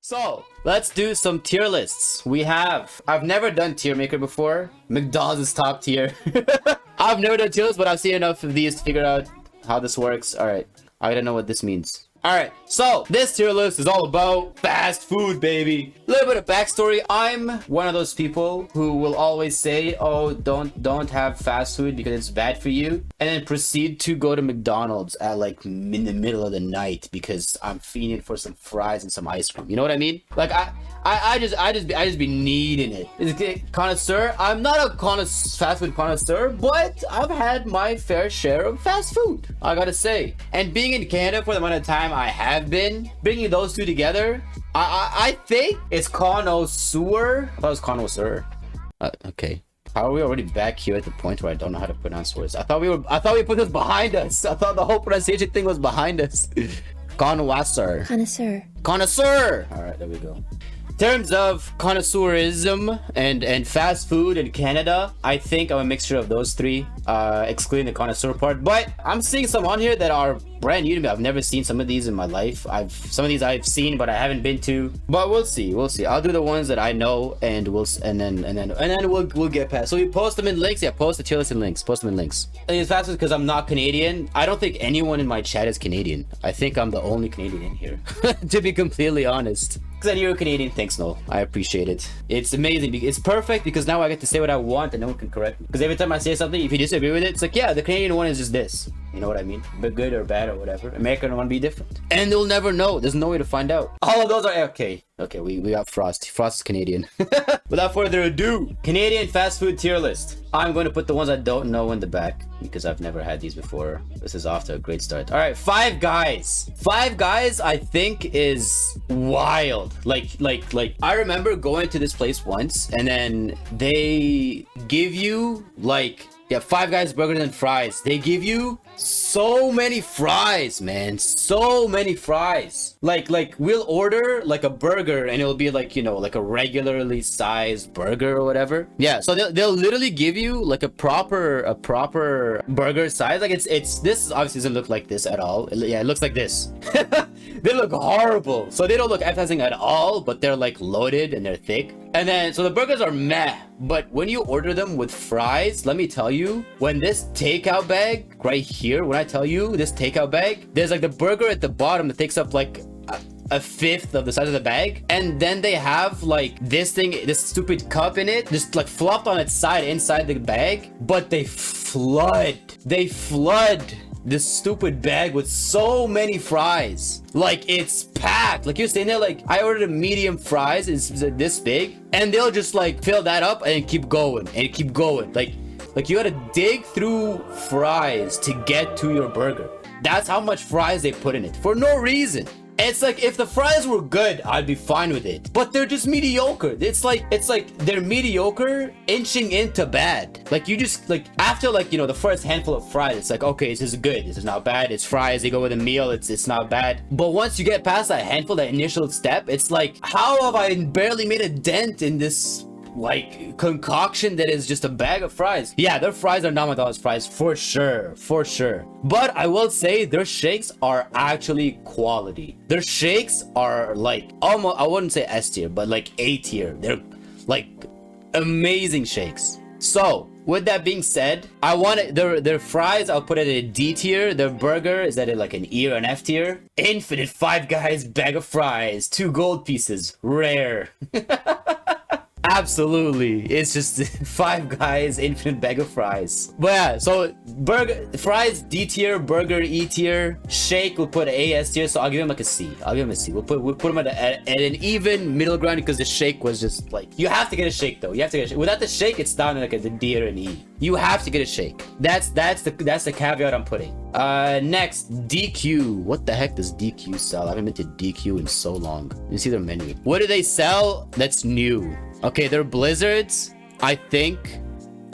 So let's do some tier lists. I've never done tier maker before. McDonald's is top tier. I've never done tier lists, but I've seen enough of these to figure out how this works. All right, I gotta know what this means. All right, so this tier list is all about fast food, baby. A little bit of backstory. I'm one of those people who will always say, oh, don't have fast food because it's bad for you, and then proceed to go to McDonald's at like in the middle of the night because I'm feeding for some fries and some ice cream. You know what I mean? Like I just be needing it. Is it connoisseur? I'm not a fast food connoisseur, but I've had my fair share of fast food, I gotta say. And being in Canada for the amount of time I have been, bringing those two together, I think it's connoisseur. I thought it was connoisseur. Okay. How are we already back here at the point where I don't know how to pronounce words? I thought we put this behind us. I thought the whole pronunciation thing was behind us. Connoisseur. Connoisseur. All right, there we go. In terms of connoisseurism and fast food in Canada, I think I'm a mixture of those three, excluding the connoisseur part. But I'm seeing some on here that are brand new to me. I've never seen some of these in my life. Some of these I've seen, but I haven't been to. But we'll see. I'll do the ones that I know, and then we'll get past. So we post them in links. Yeah, post the tier list in links. Post them in links. And it's fast because I'm not Canadian. I don't think anyone in my chat is Canadian. I think I'm the only Canadian in here, to be completely honest. Because you're a Canadian, thanks, no. I appreciate it. It's amazing. It's perfect because now I get to say what I want and no one can correct me. Because every time I say something, if you disagree with it, it's like, yeah, the Canadian one is just this. You know what I mean? But good or bad or whatever. American one be different. And they'll never know. There's no way to find out. All of those are okay. Okay, we got Frost. Frost is Canadian. Without further ado, Canadian fast food tier list. I'm going to put the ones I don't know in the back because I've never had these before. This is off to a great start. All right, Five Guys. Five Guys, I think, is wild. Like I remember going to this place once, and then they give you like, yeah, Five Guys burgers and fries. They give you so many fries, man. So many fries. Like we'll order like a burger and it'll be like, you know, like a regularly sized burger or whatever. Yeah, so they'll literally give you like a proper burger size. Like it's this obviously doesn't look like this at all. Yeah, it looks like this. They look horrible. So they don't look appetizing at all, but they're like loaded and they're thick. And then, so the burgers are meh, but when you order them with fries, let me tell you, when this takeout bag right here, when I tell you this takeout bag, there's like the burger at the bottom that takes up like a fifth of the size of the bag, and then they have like this stupid cup in it, just like flopped on its side inside the bag, but they flood this stupid bag with so many fries. Like it's packed. Like you're sitting there like, I ordered a medium fries, it's this big, and they'll just like fill that up and keep going and keep going. Like you gotta dig through fries to get to your burger. That's how much fries they put in it for no reason. It's like, if the fries were good, I'd be fine with it, but they're just mediocre. It's like they're mediocre inching into bad. Like you just like, after like, you know, the first handful of fries, it's like, okay, this is good, this is not bad, it's fries, they go with a meal, it's not bad. But once you get past that handful, that initial step, it's like, how have I barely made a dent in this like concoction that is just a bag of fries? Yeah, their fries are not McDonald's fries for sure. But I will say their shakes are actually quality. Their shakes are like almost, I wouldn't say S tier, but like A tier. They're like amazing shakes. So with that being said, I want it, their fries, I'll put it in a D tier. Their burger is at like an E or an F tier. Infinite Five Guys bag of fries, 2 gold pieces, rare. Absolutely, it's just Five Guys infinite bag of fries. But yeah, so fries D tier, burger E tier, shake we'll put A S tier. So I'll give him like a C. We'll put him at an even middle ground because the shake was just like, you have to get a shake though. You have to get a shake. Without the shake, it's down to like a D or an E. You have to get a shake. That's the caveat I'm putting. Next, DQ. What the heck does DQ sell? I haven't been to DQ in so long. You see their menu. What do they sell that's new? Okay, they're blizzards. I think,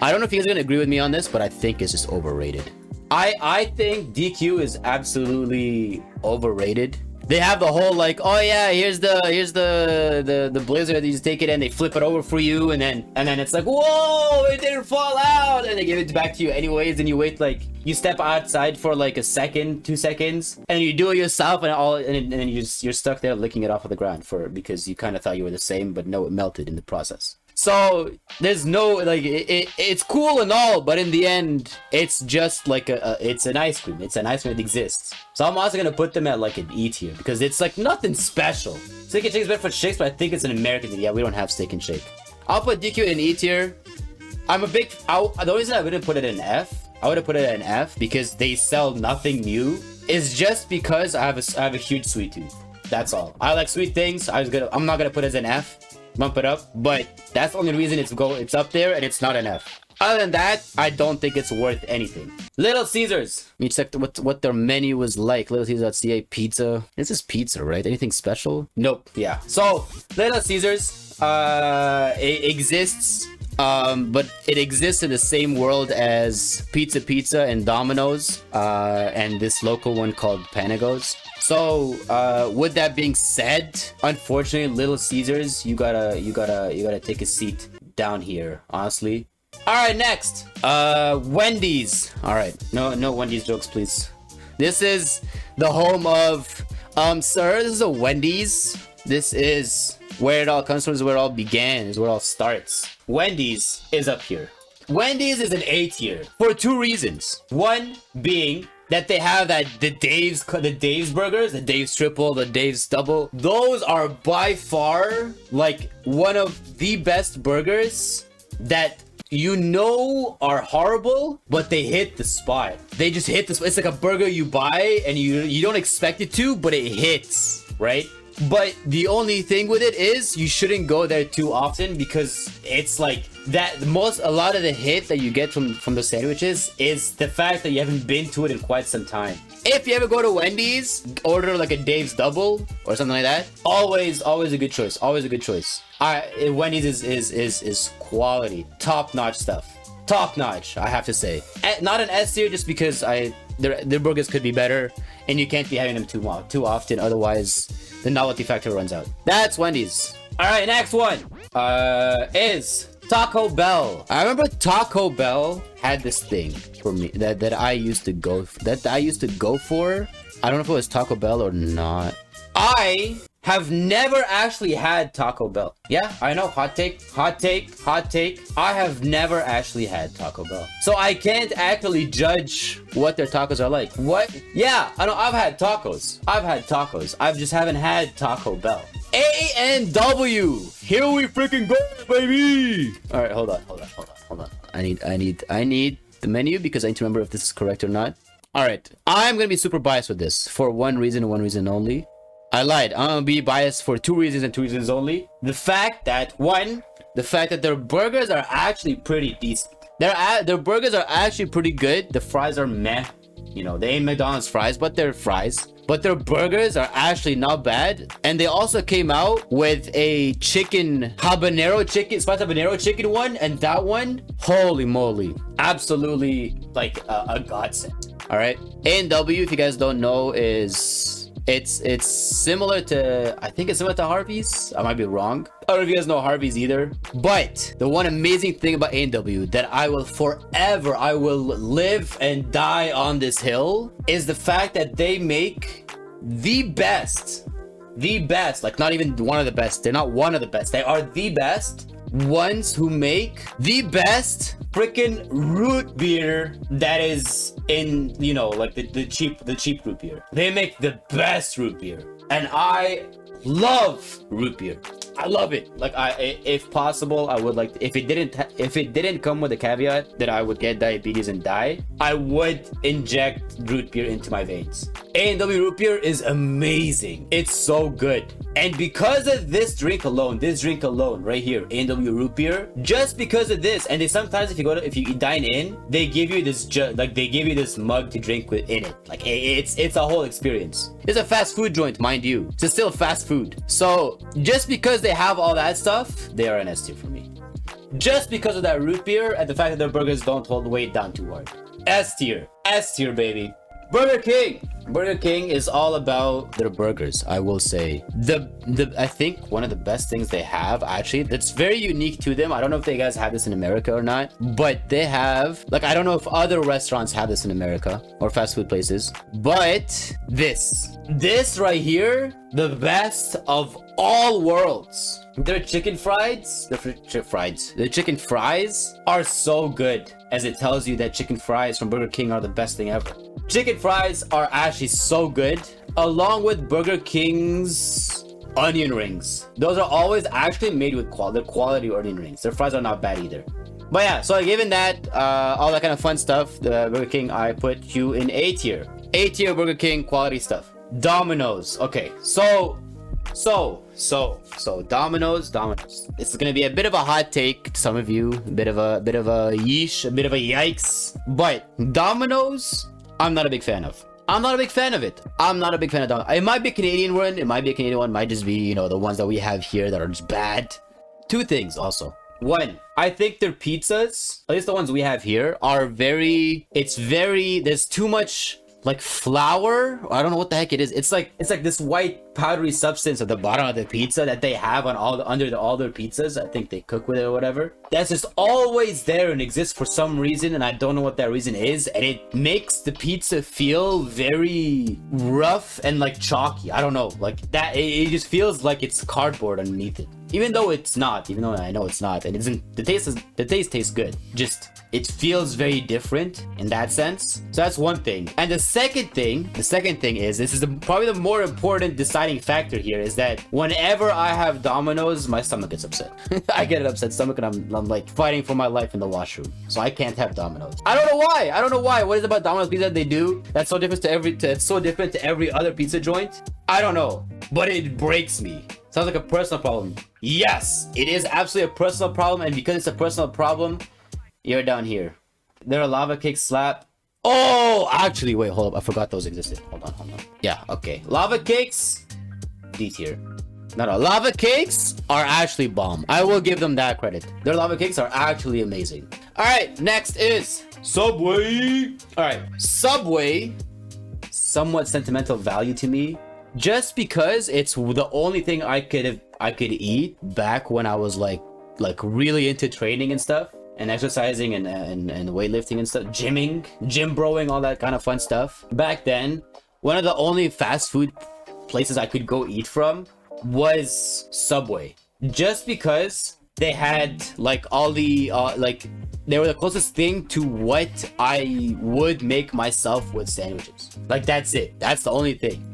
I don't know if you guys are gonna agree with me on this, but I think it's just overrated. I think DQ is absolutely overrated They have the whole like, oh yeah, here's the blizzard. You just take it and they flip it over for you, and then it's like, whoa, it didn't fall out, and they give it back to you anyways. And you wait, like, you step outside for like a second, 2 seconds, and you do it yourself, and then you're stuck there licking it off of the ground because you kind of thought you were the same, but no, it melted in the process. So there's no like it's cool and all, but in the end it's just like it's an ice cream. It's an ice cream that exists. So I'm also gonna put them at like an E tier because it's like nothing special. Steak and Shake is better for shakes, but I think it's an American thing. Yeah, we don't have Steak and Shake. I'll put DQ in E tier. The reason I wouldn't put it in F, I would have put it in F because they sell nothing new, is just because I have a huge sweet tooth. That's all. I like sweet things. I'm not gonna put it as an F. Bump it up, but that's the only reason it's up there, and it's not an F. Other than that, I don't think it's worth anything. Little Caesars. Let me check what their menu was like. LittleCaesars.ca pizza. This is pizza, right? Anything special? Nope. Yeah. So Little Caesars it exists, but it exists in the same world as Pizza and Domino's, and this local one called Panagos. So, with that being said, unfortunately, Little Caesars, you gotta take a seat down here, honestly. All right, next, Wendys. All right, no Wendys jokes, please. This is the home of, sir, this is a Wendys. This is where it all comes from, is where it all began, is where it all starts. Wendys is up here. Wendys is an A tier for 2 reasons. One being that they have the Dave's burgers, the Dave's triple, the Dave's double. Those are by far like one of the best burgers that are horrible, but they hit the spot. They just hit the spot. It's like a burger you buy and you don't expect it to, but it hits, right? But the only thing with it is you shouldn't go there too often because it's like that. A lot of the hit that you get from the sandwiches is the fact that you haven't been to it in quite some time. If you ever go to Wendy's, order like a Dave's double or something like that. Always a good choice. Always a good choice. Wendy's is quality, top notch stuff. Top notch, I have to say. Not an S tier just because their burgers could be better, and you can't be having them too often. Otherwise, the novelty factor runs out. That's Wendy's. All right, next one is Taco Bell. I remember Taco Bell had this thing for me that I used to go for. I don't know if it was Taco Bell or not. I have never actually had Taco Bell. Yeah, I know. Hot take. I have never actually had Taco Bell. So I can't actually judge what their tacos are like. What? Yeah, I know. I've had tacos. I just haven't had Taco Bell. A&W. Here we freaking go, baby. All right, hold on. I need the menu because I need to remember if this is correct or not. All right, I'm gonna be super biased with this for one reason and one reason only. I lied. I'm gonna be biased for 2 reasons and 2 reasons only. The fact that their burgers are actually pretty decent. Their burgers are actually pretty good. The fries are meh. You know, they ain't McDonald's fries, but they're fries. But their burgers are actually not bad. And they also came out with a spicy habanero chicken one. And that one, holy moly, absolutely like a godsend. All right. A&W, if you guys don't know, it's similar to, I think it's similar to Harvey's. I might be wrong. I don't know if you guys know Harvey's either. But the one amazing thing about A&W that I will live and die on this hill is the fact that they make the best, like not even one of the best. They're not one of the best. They are the best ones who make the best freaking root beer that is in, you know, like the cheap root beer. They make the best root beer, and I love root beer. I love it. Like, if possible, I would like, if it didn't come with a caveat that I would get diabetes and die, I would inject root beer into my veins. A&W root beer is amazing. It's so good. And because of this drink alone right here, A&W root beer, just because of this, and they sometimes if you dine in, they give you this mug to drink in it. Like, it's a whole experience. It's a fast food joint, mind you. It's still fast food. So just because they have all that stuff, they are an S tier for me. Just because of that root beer and the fact that their burgers don't hold weight down too hard. S tier, baby. Burger King. Burger King is all about their burgers, I will say. I think one of the best things they have, actually, that's very unique to them. I don't know if they guys have this in America or not, but they have, like, I don't know if other restaurants have this in America or fast food places, but this right here, the best of all worlds. Their chicken fries, the chicken fries are so good, as it tells you that chicken fries from Burger King are the best thing ever. Chicken fries are actually so good, along with Burger King's onion rings. Those are always actually made with quality onion rings. Their fries are not bad either. But yeah, so given that, all that kind of fun stuff, the Burger King, I put you in A tier. A tier Burger King quality stuff. Domino's. Okay, so Domino's. This is gonna be a bit of a hot take to some of you, a bit of a yeesh, a bit of a yikes. But Domino's, I'm not a big fan of. I'm not a big fan of it. I'm not a big fan of Domino's. It might be a Canadian one. It might be a Canadian one. Might just be, you know, the ones that we have here that are just bad. Two things also. One, I think their pizzas, at least the ones we have here, are there's too much like flour. I don't know what the heck it is. It's like this white powdery substance at the bottom of the pizza that they have on all their pizzas. I think they cook with it or whatever. That's just always there and exists for some reason, and I don't know what that reason is. And it makes the pizza feel very rough and like chalky. I don't know, like that. It just feels like it's cardboard underneath it, even though it's not. Even though I know it's not, and it isn't. The taste tastes good. Just it feels very different in that sense. So that's one thing. And the second thing is, this is probably the more important deciding factor here, is that whenever I have Domino's, my stomach gets upset. I get an upset stomach, and I'm like fighting for my life in the washroom. So I can't have Domino's. I don't know why. What is it about Domino's pizza that they do that's so different to every other pizza joint? I don't know, but it breaks me. Sounds like a personal problem. Yes, it is absolutely a personal problem, and because it's a personal problem, you're down here. Their lava cakes slap. Oh, actually, wait, hold up. I forgot those existed. Hold on. Yeah, okay. Lava cakes, D tier. No, lava cakes are actually bomb. I will give them that credit. Their lava cakes are actually amazing. All right, next is Subway. All right, Subway, somewhat sentimental value to me, just because it's the only thing I could eat back when I was like really into training and stuff, and exercising and weightlifting and stuff, gym broing, all that kind of fun stuff. Back then, one of the only fast food places I could go eat from was Subway, just because they had like all the they were the closest thing to what I would make myself with sandwiches. Like, that's it. That's the only thing.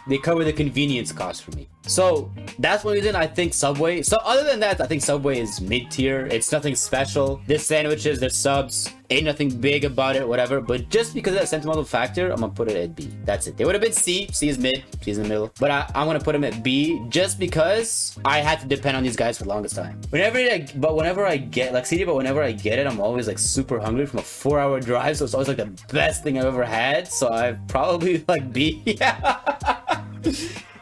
They cover the convenience cost for me. So that's one reason I think Subway. So other than that, I think Subway is mid-tier. It's nothing special. Their sandwiches, their subs, ain't nothing big about it, whatever. But just because of that sentimental factor, I'm gonna put it at B. That's it. They would have been C. C is mid. C is in the middle. But I'm gonna put them at B just because I had to depend on these guys for the longest time. Whenever I get it, I'm always like super hungry from a 4-hour drive. So it's always like the best thing I've ever had. So I probably like B. Yeah.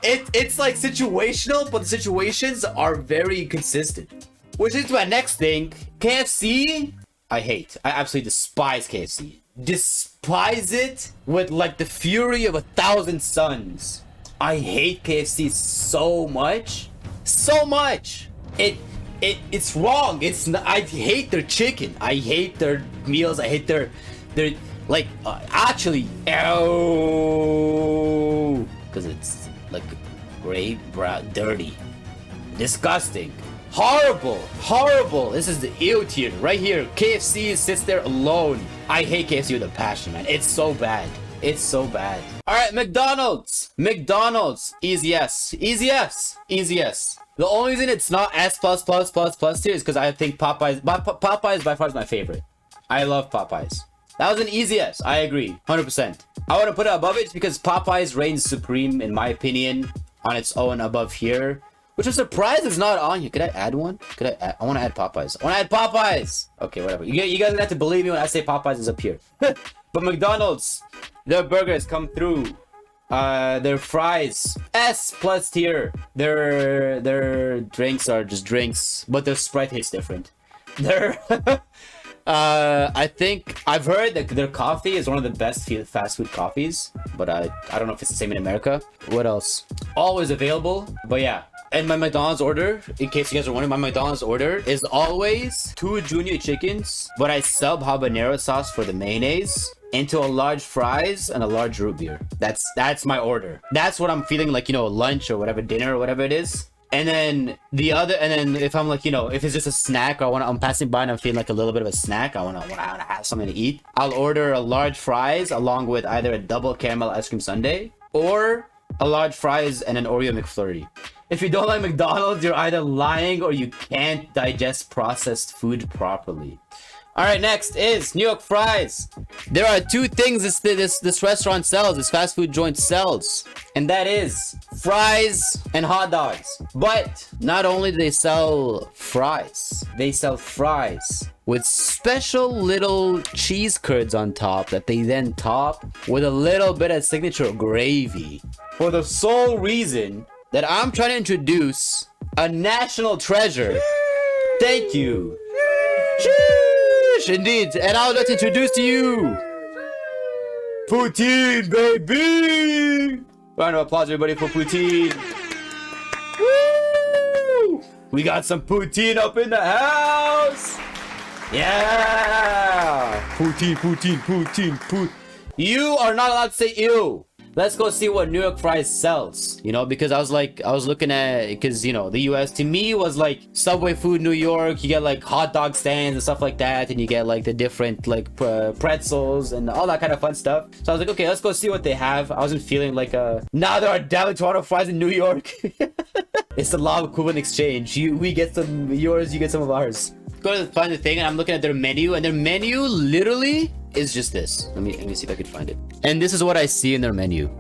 It's like situational, but the situations are very consistent. Which is my next thing. KFC, I absolutely despise KFC. Despise it with like the fury of 1,000 suns. I hate KFC so much. It's wrong. It's not, I hate their chicken. I hate their meals. I hate their like actually, because it's like gray, brown, dirty, disgusting, horrible. This is the ew tier right here. KFC sits there alone. I hate KFC with a passion, man. It's so bad. All right, McDonald's, easy yes. The only reason it's not S+++ tier is because I think Popeyes by far is my favorite. I love Popeyes. That was an easy yes. I agree, 100%. I want to put it above it because Popeyes reigns supreme, in my opinion, on its own above here. Which I'm surprised is not on here. Could I add one? I want to add Popeyes. Okay, whatever. You guys have to believe me when I say Popeyes is up here. But McDonald's, their burgers come through. Their fries, S+ tier. Their drinks are just drinks, but their Sprite hits different. Their I think I've heard that their coffee is one of the best fast food coffees, but I don't know if it's the same in America. What else? Always available, but yeah. And my McDonald's order, in case you guys are wondering, my McDonald's order is always 2 junior chickens, but I sub habanero sauce for the mayonnaise into a large fries and a large root beer. That's my order. That's what I'm feeling like, you know, lunch or whatever, dinner or whatever it is. And then if I'm like, you know, if it's just a snack or I'm passing by and I'm feeling like a little bit of a snack, I wanna have something to eat, I'll order a large fries along with either a double caramel ice cream sundae or a large fries and an Oreo McFlurry. If you don't like McDonald's, you're either lying or you can't digest processed food properly. All right, next is New York fries. There are 2 things this restaurant sells, this fast food joint sells, and that is fries and hot dogs. But not only do they sell fries, they sell fries with special little cheese curds on top that they then top with a little bit of signature gravy, for the sole reason that I'm trying to introduce a national treasure. Thank you. Indeed, and I would like to introduce to you poutine, baby. Round of applause, everybody, for poutine. Woo! We got some poutine up in the house. Yeah, poutine. You are not allowed to say ew. Let's go see what New York fries sells, you know, because I was looking at, because, you know, the US to me was like Subway food, New York. You get like hot dog stands and stuff like that, and you get like the different like pretzels and all that kind of fun stuff. So I was like, okay, let's go see what they have. I wasn't feeling like now there are damn Toronto fries in New York. It's the law of equivalent exchange. We get some yours, you get some of ours. Go to find the thing, and I'm looking at their menu, and their menu literally is just this. Let me see if I can find it. And this is what I see in their menu.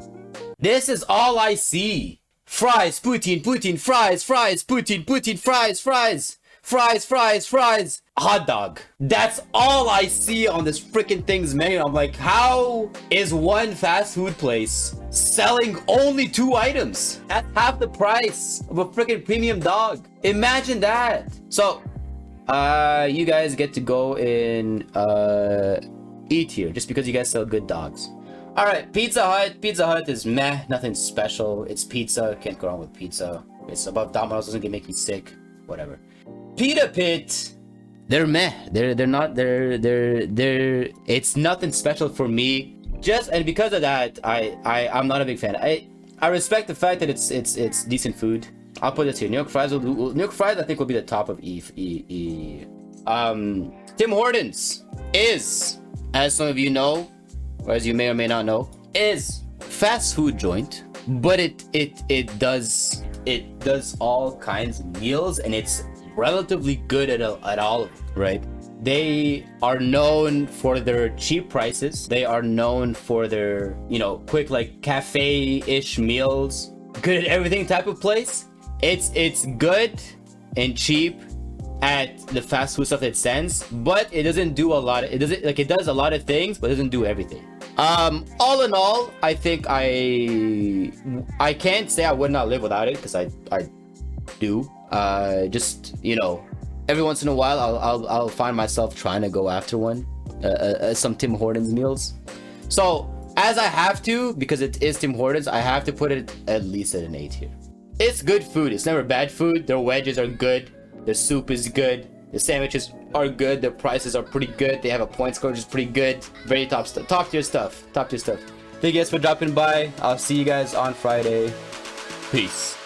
This is all I see. Fries, poutine, fries, poutine, fries, hot dog. That's all I see on this freaking thing's menu. I'm like, how is one fast food place selling only 2 items? That's half the price of a freaking premium dog. Imagine that. So you guys get to go and eat here just because you guys sell good dogs. All right, Pizza Hut is meh, nothing special. It's pizza, can't go wrong with pizza. It's above Domino's, doesn't make me sick, whatever. Pita Pit, they're meh. They're it's nothing special for me. And because of that, I'm not a big fan. I respect the fact that it's decent food. I'll put this here. New York fries I think will be the top of Tim Hortons is, as some of you know, or as you may or may not know, is fast food joint, but it does all kinds of meals, and it's relatively good at all of it, right? They are known for their cheap prices. They are known for their, you know, quick, like cafe-ish meals. Good at everything type of place. It's good and cheap at the fast food stuff it sends, but it doesn't do a lot. It does a lot of things, but it doesn't do everything. All in all, I think I can't say I would not live without it, because I do. Just, you know, every once in a while I'll find myself trying to go after one, some Tim Hortons meals. So as I have to, because it is Tim Hortons, I have to put it at least at an 8 here. It's good food. It's never bad food. Their wedges are good. Their soup is good. The sandwiches are good. Their prices are pretty good. They have a point score which is pretty good. Very top tier stuff. Thank you guys for dropping by. I'll see you guys on Friday. Peace.